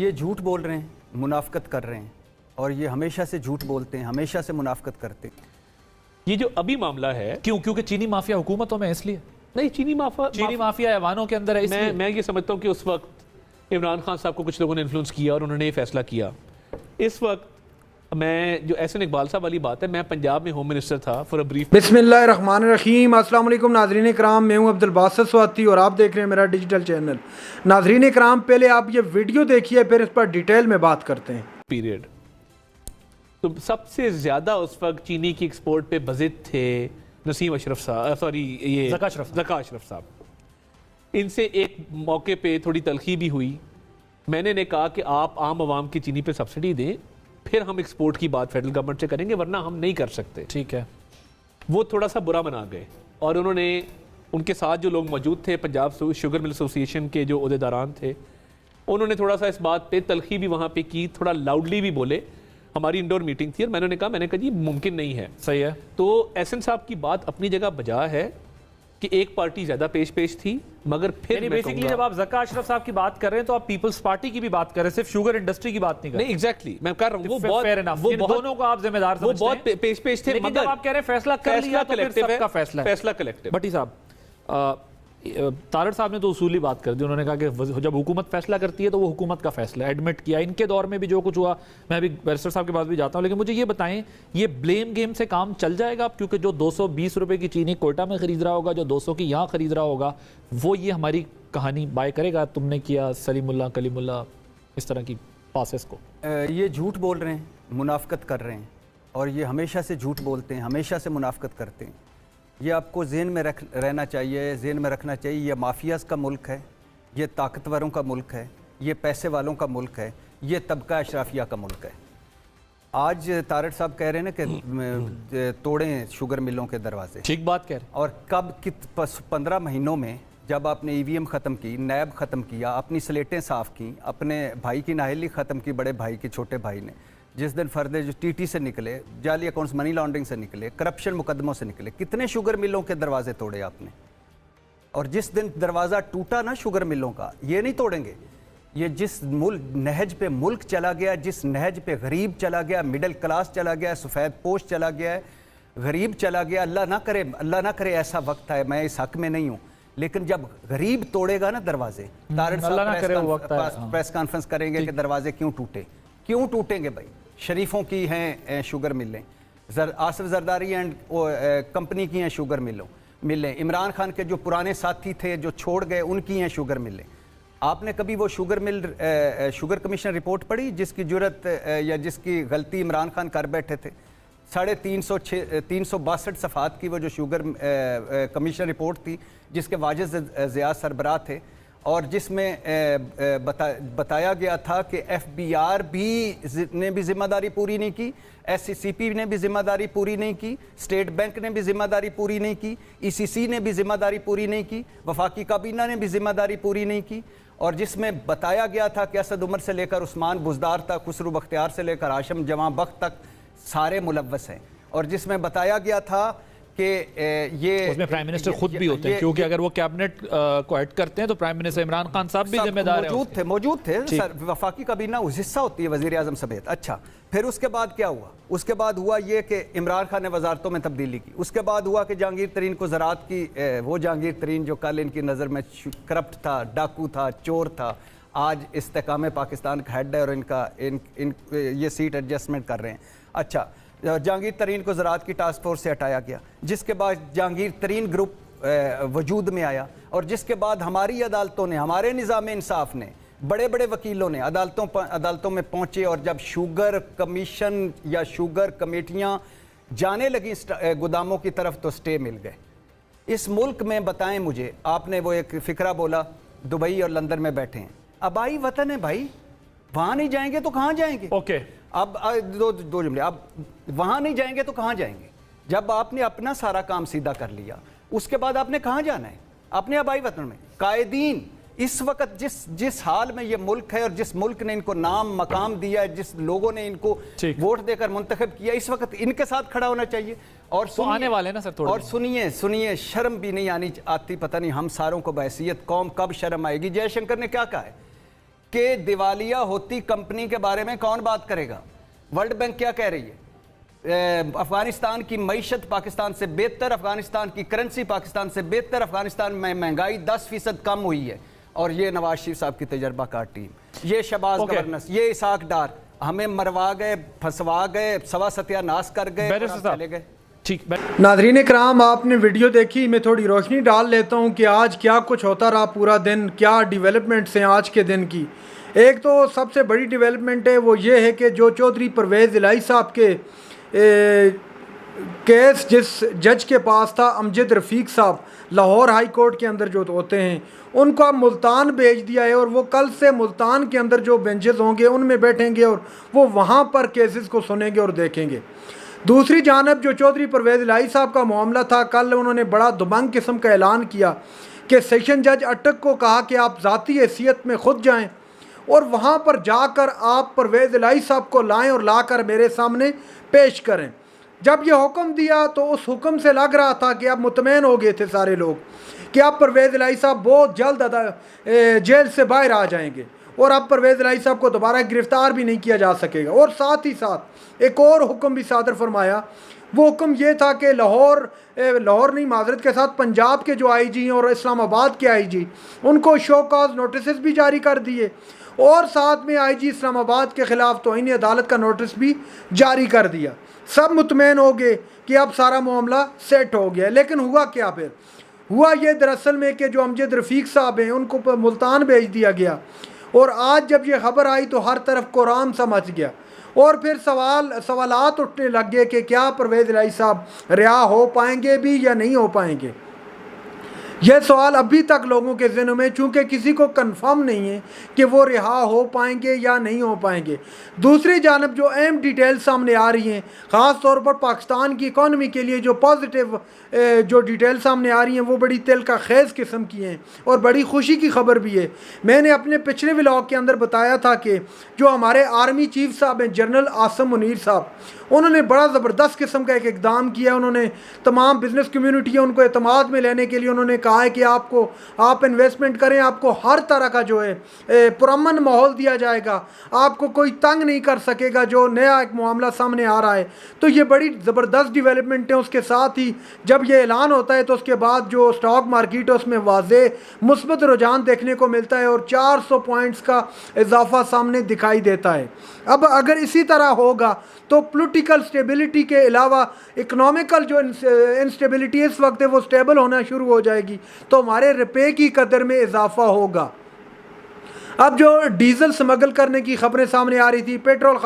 یہ جھوٹ بول رہے ہیں, منافقت کر رہے ہیں, اور یہ ہمیشہ سے جھوٹ بولتے ہیں, ہمیشہ سے منافقت کرتے ہیں. یہ جو ابھی معاملہ ہے کیونکہ چینی مافیا حکومتوں میں اس لیے نہیں, چینی مافیا ایوانوں کے اندر ہے. میں یہ سمجھتا ہوں کہ اس وقت عمران خان صاحب کو کچھ لوگوں نے انفلوئنس کیا اور انہوں نے یہ فیصلہ کیا. اس وقت میں جو احسن اقبال صاحب والی بات ہے, میں پنجاب میں ہوم منسٹر تھا فور اے بریف. بسم اللہ الرحمن الرحیم. السلام علیکم ناظرین اکرام, میں ہوں عبدالباسط سواتی اور آپ دیکھ رہے ہیں میرا ڈیجیٹل چینل. ناظرین اکرام, پہلے آپ یہ ویڈیو دیکھیے, پھر اس پر ڈیٹیل میں بات کرتے ہیں. پیریڈ تو سب سے زیادہ اس وقت چینی کی ایکسپورٹ پہ بزد تھے نسیم اشرف صاحب, سوری یہ ذکا اشرف صاحب. ان سے ایک موقع پہ تھوڑی تلخی بھی ہوئی. میں نے کہا کہ آپ عام عوام کی چینی پہ سبسڈی دیں, پھر ہم ایکسپورٹ کی بات فیڈرل گورنمنٹ سے کریں گے, ورنہ ہم نہیں کر سکتے. ٹھیک ہے. وہ تھوڑا سا برا منا گئے, اور انہوں نے ان کے ساتھ جو لوگ موجود تھے, پنجاب شوگر مل ایسوسی ایشن کے جو عہدیداران تھے, انہوں نے تھوڑا سا اس بات پہ تلخی بھی وہاں پہ کی, تھوڑا لاؤڈلی بھی بولے. ہماری انڈور میٹنگ تھی اور میں نے کہا جی ممکن نہیں ہے. صحیح ہے. تو احسن صاحب کی بات اپنی جگہ بجا ہے کہ ایک پارٹی زیادہ پیش تھی, مگر پھر بیسیکلی جب آپ ذکا اشرف صاحب کی بات کر رہے ہیں تو آپ پیپلز پارٹی کی بھی بات کر رہے ہیں, صرف شوگر انڈسٹری کی بات نہیں کر رہے. نہیں, ایگزیکٹلی میں کر رہا ہوں, وہ دونوں کو آپ ذمہ دار سمجھتے ہیں. وہ بہت پیش تھے, لیکن جب آپ کہہ رہے ہیں فیصلہ کر لیا تو پھر سب کا فیصلہ ہے. فیصلہ کلیکٹیو. بھٹی صاحب, طارڑ صاحب نے تو اصولی بات کر دی. انہوں نے کہا کہ جب حکومت فیصلہ کرتی ہے تو وہ حکومت کا فیصلہ ہے. ایڈمٹ کیا ان کے دور میں بھی جو کچھ ہوا. میں ابھی بیرسٹر صاحب کے پاس بھی جاتا ہوں, لیکن مجھے یہ بتائیں, یہ بلیم گیم سے کام چل جائے گا؟ کیونکہ جو 220 روپے کی چینی کوئٹہ میں خرید رہا ہوگا, جو 200 کی یہاں خرید رہا ہوگا, وہ یہ ہماری کہانی بائی کرے گا, تم نے کیا سلیم اللہ کلیم اللہ اس طرح کی پاسز کو. یہ جھوٹ بول رہے ہیں, منافقت کر رہے ہیں, اور یہ ہمیشہ سے جھوٹ بولتے ہیں, ہمیشہ سے منافقت کرتے ہیں. یہ آپ کو ذہن میں رہنا چاہیے, ذہن میں رکھنا چاہیے. یہ مافیاز کا ملک ہے, یہ طاقتوروں کا ملک ہے, یہ پیسے والوں کا ملک ہے, یہ طبقہ اشرافیہ کا ملک ہے. آج طارڑ صاحب کہہ رہے ہیں نا کہ توڑیں شوگر ملوں کے دروازے. ٹھیک بات کہہ رہے ہیں. اور کب 15 مہینوں میں جب آپ نے EVM ختم کی, نیب ختم کیا, اپنی سلیٹیں صاف کی, اپنے بھائی کی نااہلی ختم کی, بڑے بھائی کی, چھوٹے بھائی نے, جس دن فردے جو TT سے نکلے, جعلی اکاؤنٹس منی لانڈرنگ سے نکلے, کرپشن مقدموں سے نکلے, کتنے شوگر ملوں کے دروازے توڑے آپ نے. اور جس دن دروازہ ٹوٹا نا شوگر ملوں کا, یہ نہیں توڑیں گے. یہ جس نہج پہ ملک چلا گیا, جس نہج پہ غریب چلا گیا, مڈل کلاس چلا گیا, سفید پوش چلا گیا ہے, غریب چلا گیا, اللہ نہ کرے ایسا وقت ہے, میں اس حق میں نہیں ہوں, لیکن جب غریب توڑے گا نا دروازے, طارڑ صاحب پریس کانفرنس کریں گے کہ دروازے کیوں ٹوٹیں گے بھائی. شریفوں کی ہیں شوگر ملیں, آصف زرداری اینڈ کمپنی کی ہیں شوگر ملیں, عمران خان کے جو پرانے ساتھی تھے جو چھوڑ گئے ان کی ہیں شوگر ملیں. آپ نے کبھی وہ شوگر کمیشن رپورٹ پڑھی جس کی جرت یا جس کی غلطی عمران خان کر بیٹھے تھے؟ 362 صفحات کی وہ جو شوگر کمیشن رپورٹ تھی, جس کے واجد ضیاء سربراہ تھے, اور جس میں بتایا گیا تھا کہ FBR نے بھی ذمہ داری پوری نہیں کی, SCCP نے بھی ذمہ داری پوری نہیں کی, اسٹیٹ بینک نے بھی ذمہ داری پوری نہیں کی, ECC نے بھی ذمہ داری پوری نہیں کی, وفاقی کابینہ نے بھی ذمہ داری پوری نہیں کی, اور جس میں بتایا گیا تھا کہ اسد عمر سے لے کر عثمان بزدار تک, خسرو بختیار سے لے کر ہاشم جماں بخت تک سارے ملوث ہیں, اور جس میں بتایا گیا تھا کہ یہ اس میں پرائم منسٹر خود بھی ہوتے ہیں, کیونکہ اگر وہ کیبنٹ کو ایڈ کرتے ہیں تو پرائم منسٹر عمران خان صاحب بھی ذمہ دار ہیں. موجود تھے وفاقی کابینہ حصہ ہوتی ہے وزیر اعظم سمیت. اچھا, پھر اس کے بعد کیا ہوا؟ اس کے بعد ہوا یہ کہ عمران خان نے وزارتوں میں تبدیلی کی. اس کے بعد ہوا کہ جہانگیر ترین کو زراعت کی, وہ جہانگیر ترین جو کل ان کی نظر میں کرپٹ تھا, ڈاکو تھا, چور تھا, آج استحکام پاکستان کا ہیڈ ہے اور ان کا یہ سیٹ ایڈجسٹمنٹ کر رہے ہیں. اچھا, جہانگیر ترین کو زراعت کی ٹاسک فورس سے ہٹایا گیا, جس کے بعد جہانگیر ترین گروپ وجود میں آیا, اور جس کے بعد ہماری عدالتوں نے, ہمارے نظام انصاف نے, بڑے بڑے وکیلوں نے عدالتوں میں پہنچے, اور جب شوگر کمیشن یا شوگر کمیٹیاں جانے لگیں گوداموں کی طرف تو سٹے مل گئے. اس ملک میں بتائیں مجھے, آپ نے وہ ایک فقرہ بولا دبئی اور لندن میں بیٹھے ہیں, آبائی وطن ہے بھائی, وہاں نہیں جائیں گے تو کہاں جائیں گے؟ اوکے, اب دو جملے, اب وہاں نہیں جائیں گے تو کہاں جائیں گے؟ جب آپ نے اپنا سارا کام سیدھا کر لیا, اس کے بعد آپ نے کہاں جانا ہے؟ اپنے آبائی وطن میں. قائدین اس وقت جس حال میں یہ ملک ہے, اور جس ملک نے ان کو نام مقام دیا ہے, جس لوگوں نے ان کو ووٹ دے کر منتخب کیا, اس وقت ان کے ساتھ کھڑا ہونا چاہیے. اور آنے والے نا سر, اور سنیے, شرم بھی نہیں آتی, پتہ نہیں ہم ساروں کو بحیثیت قوم کب شرم آئے گی. جے شنکر نے کیا کہا ہے کہ دیوالیہ ہوتی کمپنی کے بارے میں کون بات کرے گا؟ ورلڈ بینک کیا کہہ رہی ہے؟ افغانستان کی معیشت پاکستان سے بہتر، افغانستان کی کرنسی پاکستان سے بہتر، افغانستان میں مہنگائی 10% کم ہوئی ہے، اور یہ نواز شریف صاحب کی تجربہ کار ٹیم، یہ شہباز گورننس، یہ اسحاق ڈار ہمیں مروا گئے، پھنسوا گئے، سوا ستیہ ناس کر گئے اور ہم چلے گئے۔ ناظرین کرام، آپ نے ویڈیو دیکھی، میں تھوڑی روشنی ڈال لیتا ہوں کہ آج کیا کچھ ہوتا رہا پورا دن، کیا ڈیولپمنٹس ہیں آج کے دن کی۔ ایک تو سب سے بڑی ڈیولپمنٹ ہے وہ یہ ہے کہ جو چودھری پرویز الہی صاحب کے کیس جس جج کے پاس تھا، امجد رفیق صاحب، لاہور ہائی کورٹ کے اندر جو ہوتے ہیں، ان کو اب ملتان بھیج دیا ہے، اور وہ کل سے ملتان کے اندر جو بینچز ہوں گے ان میں بیٹھیں گے اور وہ وہاں پر کیسز کو سنیں گے اور دیکھیں گے۔ دوسری جانب جو چودھری پرویز الہی صاحب کا معاملہ تھا، کل انہوں نے بڑا دبنگ قسم کا اعلان کیا کہ سیشن جج اٹک کو کہا کہ آپ ذاتی حیثیت میں خود جائیں اور وہاں پر جا کر آپ پرویز الہی صاحب کو لائیں اور لا کر میرے سامنے پیش کریں۔ جب یہ حکم دیا تو اس حکم سے لگ رہا تھا کہ اب مطمئن ہو گئے تھے سارے لوگ کہ اب پرویز الہی صاحب بہت جلد جیل سے باہر آ جائیں گے اور اب پرویز الہی صاحب کو دوبارہ گرفتار بھی نہیں کیا جا سکے گا۔ اور ساتھ ہی ساتھ ایک اور حکم بھی صادر فرمایا، وہ حکم یہ تھا کہ لاہور نہیں، معذرت کے ساتھ، پنجاب کے جو آئی جی ہیں اور اسلام آباد کے آئی جی، ان کو شو کاز نوٹسز بھی جاری کر دیے، اور ساتھ میں آئی جی اسلام آباد کے خلاف توہین عدالت کا نوٹس بھی جاری کر دیا۔ سب مطمئن ہو گئے کہ اب سارا معاملہ سیٹ ہو گیا۔ لیکن ہوا کیا پھر؟ ہوا یہ دراصل میں کہ جو امجد رفیق صاحب ہیں ان کو ملتان بھیج دیا گیا، اور آج جب یہ خبر آئی تو ہر طرف قرآن سا مچ گیا، اور پھر سوالات اٹھنے لگ گئے کہ کیا پرویز الہی صاحب رہا ہو پائیں گے بھی یا نہیں ہو پائیں گے۔ یہ سوال ابھی تک لوگوں کے ذہنوں میں، چونکہ کسی کو کنفرم نہیں ہے کہ وہ رہا ہو پائیں گے یا نہیں ہو پائیں گے۔ دوسری جانب جو اہم ڈیٹیل سامنے آ رہی ہیں، خاص طور پر پاکستان کی اکانومی کے لیے جو پازیٹیو جو ڈیٹیل سامنے آ رہی ہیں، وہ بڑی دل کا خیز قسم کی ہیں اور بڑی خوشی کی خبر بھی ہے۔ میں نے اپنے پچھلے ولاگ کے اندر بتایا تھا کہ جو ہمارے آرمی چیف صاحب ہیں جنرل عاصم منیر صاحب، انہوں نے بڑا زبردست قسم کا ایک اقدام کیا۔ انہوں نے تمام بزنس کمیونٹی ان کو اعتماد میں لینے کے لیے انہوں نے کہا ہے کہ آپ انویسٹمنٹ کریں، آپ کو ہر طرح کا جو ہے پرامن ماحول دیا جائے گا، آپ کو کوئی تنگ نہیں کر سکے گا، جو نیا ایک معاملہ سامنے آ رہا ہے۔ تو یہ بڑی زبردست ڈیولپمنٹ ہے۔ اس کے ساتھ ہی جب یہ اعلان ہوتا ہے تو اس کے بعد جو اسٹاک مارکیٹ ہے اس میں واضح مثبت رجحان دیکھنے کو ملتا ہے اور 400 پوائنٹس کا اضافہ سامنے دکھائی دیتا ہے۔ اب اگر اسی طرح ہوگا تو پولیٹیکل سٹیبلٹی کے علاوہ اکنامیکل جو انسٹیبلٹی اس وقت ہے وہ سٹیبل ہونا شروع ہو جائے گی، تو ہمارے روپے کی قدر میں اضافہ ہوگا۔ اب جو ڈیزل سمگل کرنے کی خبریں سامنے آ رہی تھی، پیٹرول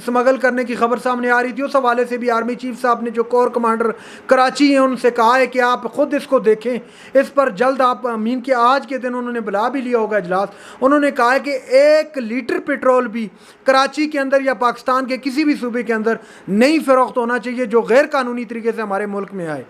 سمگل کرنے کی خبر سامنے آ رہی تھی، اس حوالے سے بھی آرمی چیف صاحب نے جو کور کمانڈر کراچی ہیں ان سے کہا ہے کہ آپ خود اس کو دیکھیں، اس پر جلد آپ امین کے آج کے دن انہوں نے بلا بھی لیا ہوگا اجلاس۔ انہوں نے کہا ہے کہ 1 لیٹر پیٹرول بھی کراچی کے اندر یا پاکستان کے کسی بھی صوبے کے اندر نہیں فروخت ہونا چاہیے جو غیر قانونی طریقے سے ہمارے ملک میں آئے۔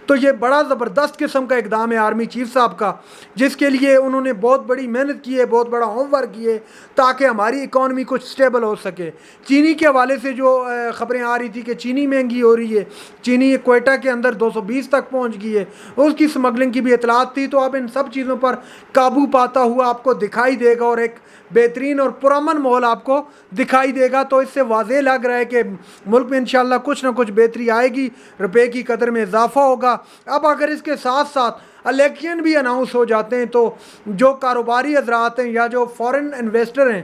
تو یہ بڑا زبردست قسم کا اقدام ہے آرمی چیف صاحب کا، جس کے لیے انہوں نے بہت بڑی محنت کی ہے، بہت بڑا ہوم ورک کی ہے تاکہ ہماری اکانومی کچھ سٹیبل ہو سکے۔ چینی کے حوالے سے جو خبریں آ رہی تھی کہ چینی مہنگی ہو رہی ہے، چینی کوئٹہ کے اندر 220 تک پہنچ گئی ہے، اس کی سمگلنگ کی بھی اطلاعات تھی۔ تو اب ان سب چیزوں پر قابو پاتا ہوا آپ کو دکھائی دے گا اور ایک بہترین اور پرامن ماحول آپ کو دکھائی دے گا۔ تو اس سے واضح لگ رہا ہے کہ ملک میں انشاءاللہ کچھ نہ کچھ بہتری آئے گی، روپے کی قدر میں اضافہ ہوگا۔ اب اگر اس کے ساتھ ساتھ الیکشن بھی اناؤنس ہو جاتے ہیں تو جو کاروباری حضرات ہیں یا جو فورن انویسٹر ہیں،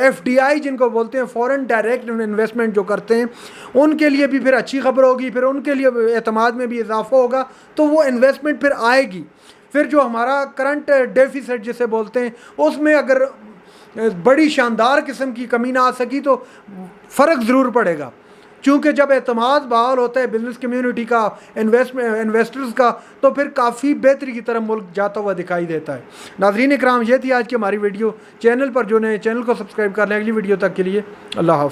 FDI جن کو بولتے ہیں، فورن ڈائریکٹ انویسٹمنٹ جو کرتے ہیں، ان کے لیے بھی پھر اچھی خبر ہوگی، پھر ان کے لیے اعتماد میں بھی اضافہ ہوگا، تو وہ انویسٹمنٹ پھر آئے گی۔ پھر جو ہمارا کرنٹ ڈیفیسٹ جسے بولتے ہیں، اس میں اگر بڑی شاندار قسم کی کمی نہ آ سکی تو فرق ضرور پڑے گا، چونکہ جب اعتماد بحال ہوتا ہے بزنس کمیونٹی کا، انویسٹرز کا، تو پھر کافی بہتری کی طرف ملک جاتا ہوا دکھائی دیتا ہے۔ ناظرین اکرام، یہ تھی آج کی ہماری ویڈیو۔ چینل پر جو نئے چینل کو سبسکرائب کر لیں۔ اگلی ویڈیو تک کے لیے اللہ حافظ۔